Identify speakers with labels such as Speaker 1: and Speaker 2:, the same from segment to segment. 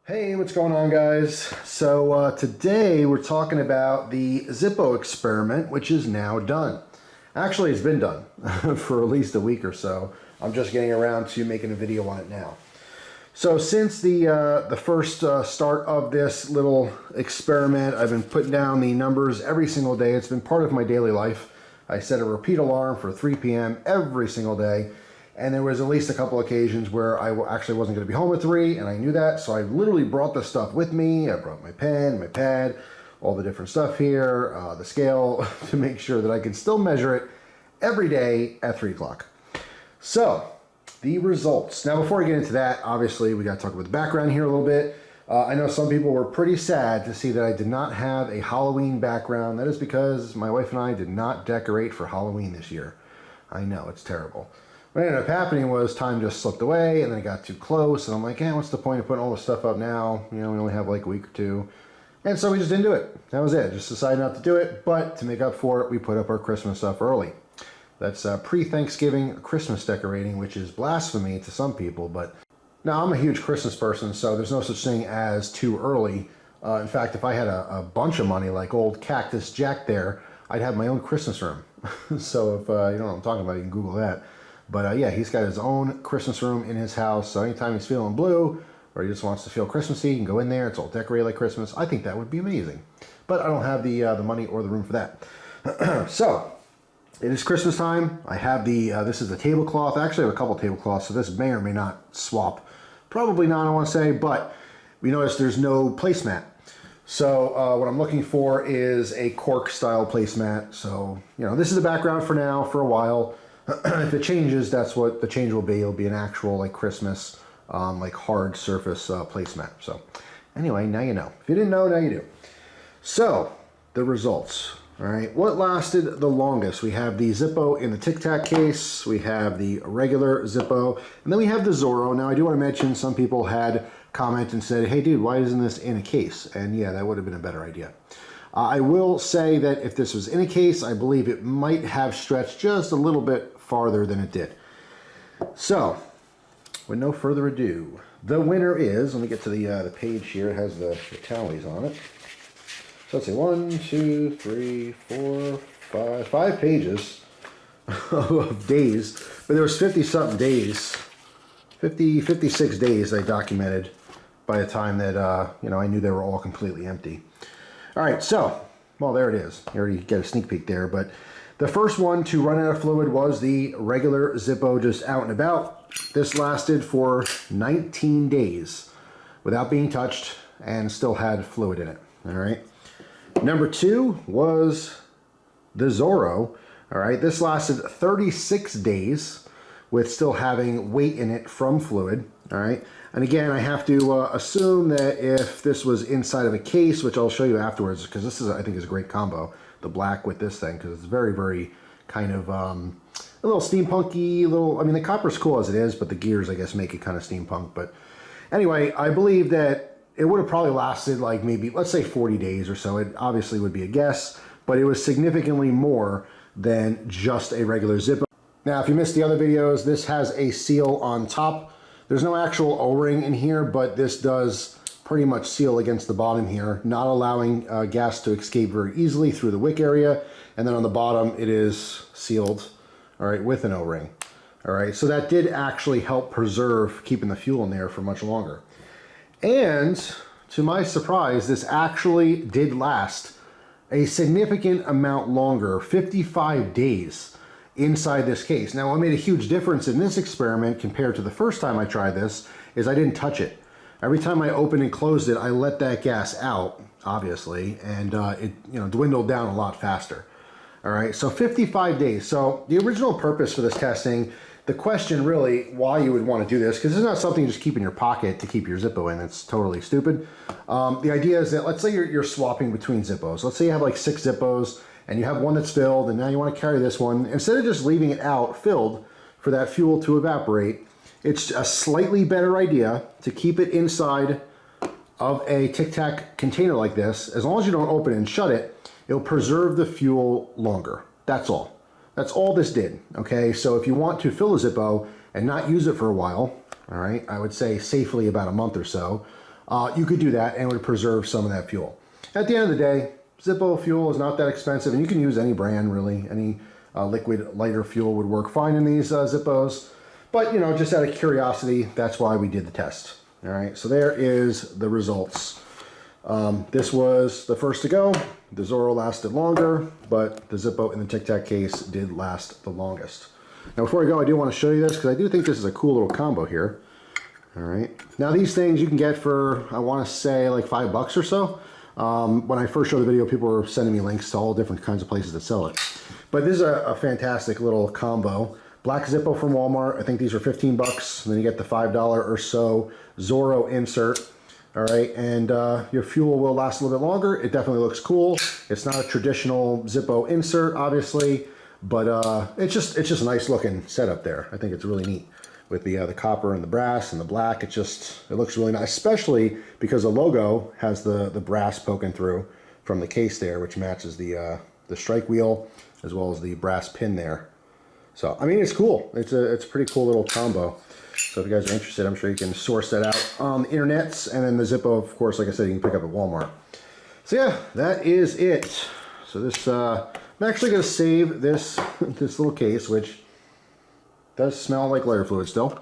Speaker 1: Hey, what's going on, guys? So today we're talking about the Zippo experiment, which is now done. Actually, it's been done for at least a week or so. I'm just getting around to making a video on it now. So since the first start of this little experiment, I've been putting down the numbers every single day. It's been part of my daily life. I set a repeat alarm for 3 p.m. every single day. And there was at least a couple occasions where I actually wasn't going to be home at 3, and I knew that, so I literally brought the stuff with me. I brought my pen, my pad, all the different stuff here, the scale, to make sure that I could still measure it every day at 3 o'clock. So, the results. Now, before I get into that, obviously, we got to talk about the background here a little bit. I know some people were pretty sad to see that I did not have a Halloween background. That is because my wife and I did not decorate for Halloween this year. I know, it's terrible. What ended up happening was time just slipped away, and then it got too close, and I'm like, what's the point of putting all this stuff up now? You know, we only have like a week or two. And so we just didn't do it. That was it. Just decided not to do it, but to make up for it, we put up our Christmas stuff early. That's pre-Thanksgiving Christmas decorating, which is blasphemy to some people, but now I'm a huge Christmas person, so there's no such thing as too early. In fact, if I had a bunch of money like old Cactus Jack there, I'd have my own Christmas room. So if you don't know what I'm talking about, you can Google that. But yeah, he's got his own Christmas room in his house, so anytime he's feeling blue or he just wants to feel Christmassy, he can go in there. It's all decorated like Christmas. I think that would be amazing. But I don't have the money or the room for that. So, it is Christmas time. I have this is the tablecloth. I actually have a couple tablecloths, so this may or may not swap. Probably not, I want to say, but we notice there's no placemat. So what I'm looking for is a cork style placemat. So, this is the background for now, for a while. If it changes, that's what the change will be. It'll be an actual like Christmas, like hard surface placemat. So anyway, now you know. If you didn't know, now you do. So the results. All right, what lasted the longest? We have the Zippo in the Tic Tac case. We have the regular Zippo, and then we have the Zorro. Now I do want to mention some people had commented and said, "Hey, dude, why isn't this in a case?" And yeah, that would have been a better idea. I will say that if this was in a case, I believe it might have stretched just a little bit farther than it did. So, with no further ado, the winner is, let me get to the page here, it has the tallies on it. So let's see, 1, 2, 3, 4, 5 pages of days, but there was 50-something days, 56 days I documented by the time that, I knew they were all completely empty. All right, so, well, there it is. You already get a sneak peek there, but the first one to run out of fluid was the regular Zippo, just out and about. This lasted for 19 days without being touched and still had fluid in it, all right? Number 2 was the Zorro, all right? This lasted 36 days with still having weight in it from fluid, all right? And again, I have to assume that if this was inside of a case, which I'll show you afterwards, because this is, I think, is a great combo, the black with this thing, because it's very, very kind of a little steampunky, I mean, the copper's cool as it is, but the gears, I guess, make it kind of steampunk. But anyway, I believe that it would have probably lasted like maybe, let's say 40 days or so. It obviously would be a guess, but it was significantly more than just a regular Zippo. Now, if you missed the other videos, this has a seal on top. There's no actual O-ring in here, but this does pretty much seal against the bottom here, not allowing gas to escape very easily through the wick area. And then on the bottom, it is sealed, all right, with an O-ring. All right, so that did actually help preserve keeping the fuel in there for much longer. And to my surprise, this actually did last a significant amount longer, 55 days. Inside this case. Now, what made a huge difference in this experiment compared to the first time I tried this is I didn't touch it. Every time I opened and closed it, I let that gas out, obviously, and it dwindled down a lot faster. All right, so 55 days. So the original purpose for this testing, the question really why you would want to do this, because this is not something you just keep in your pocket to keep your Zippo in. It's totally stupid. The idea is that let's say you're swapping between Zippos. Let's say you have like 6 Zippos, and you have one that's filled, and now you want to carry this one. Instead of just leaving it out filled for that fuel to evaporate, it's a slightly better idea to keep it inside of a Tic Tac container like this. As long as you don't open it and shut it, it'll preserve the fuel longer. That's all. That's all this did, okay? So if you want to fill a Zippo and not use it for a while, all right, I would say safely about a month or so, you could do that and it would preserve some of that fuel. At the end of the day, Zippo fuel is not that expensive, and you can use any brand really. Any liquid lighter fuel would work fine in these Zippos. But, you know, just out of curiosity, that's why we did the test. All right, so there is the results. This was the first to go. The Zorro lasted longer, but the Zippo in the Tic Tac case did last the longest. Now, before I go, I do want to show you this because I do think this is a cool little combo here. All right, now these things you can get for, I want to say, like $5 or so. When I first showed the video, people were sending me links to all different kinds of places that sell it. But this is a fantastic little combo. Black Zippo from Walmart. I think these are 15 bucks. And then you get the $5 or so Zorro insert. All right, and your fuel will last a little bit longer. It definitely looks cool. It's not a traditional Zippo insert, obviously, but it's just a nice looking setup there. I think it's really neat with the copper and the brass and the black. It looks really nice, especially because the logo has the brass poking through from the case there, which matches the strike wheel as well as the brass pin there. So, I mean, it's cool. It's a pretty cool little combo. So if you guys are interested, I'm sure you can source that out on the internets. And then the Zippo, of course, like I said, you can pick up at Walmart. So yeah, that is it. So this, I'm actually going to save this little case, which does smell like lighter fluid still.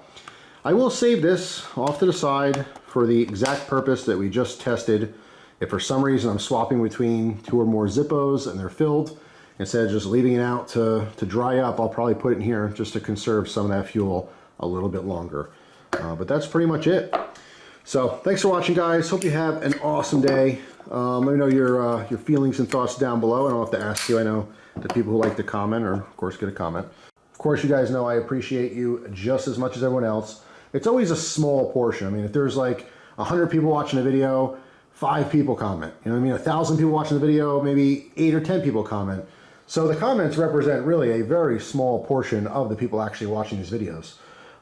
Speaker 1: I will save this off to the side for the exact purpose that we just tested. If for some reason I'm swapping between 2 or more Zippos and they're filled, instead of just leaving it out to dry up, I'll probably put it in here just to conserve some of that fuel a little bit longer. But that's pretty much it. So thanks for watching, guys. Hope you have an awesome day. Let me know your feelings and thoughts down below. I don't have to ask you. I know the people who like to comment, or of course get a comment. Of course, you guys know I appreciate you just as much as everyone else. It's always a small portion. I mean, if there's like 100 people watching a video, 5 people comment. You know what I mean? 1,000 people watching the video, maybe 8 or 10 people comment. So the comments represent really a very small portion of the people actually watching these videos.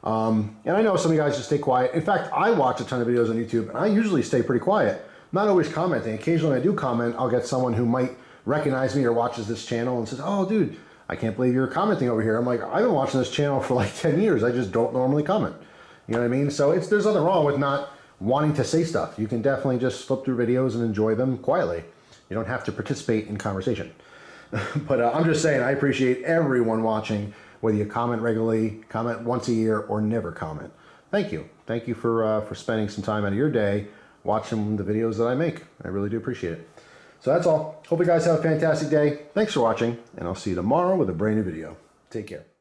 Speaker 1: And I know some of you guys just stay quiet. In fact, I watch a ton of videos on YouTube, and I usually stay pretty quiet. Not always commenting. Occasionally when I do comment, I'll get someone who might recognize me or watches this channel and says, "Oh, dude, I can't believe you're commenting over here." I'm like, I've been watching this channel for like 10 years. I just don't normally comment. You know what I mean? So there's nothing wrong with not wanting to say stuff. You can definitely just flip through videos and enjoy them quietly. You don't have to participate in conversation. But I'm just saying, I appreciate everyone watching, whether you comment regularly, comment once a year, or never comment. Thank you. Thank you for spending some time out of your day watching the videos that I make. I really do appreciate it. So that's all. Hope you guys have a fantastic day. Thanks for watching, and I'll see you tomorrow with a brand new video. Take care.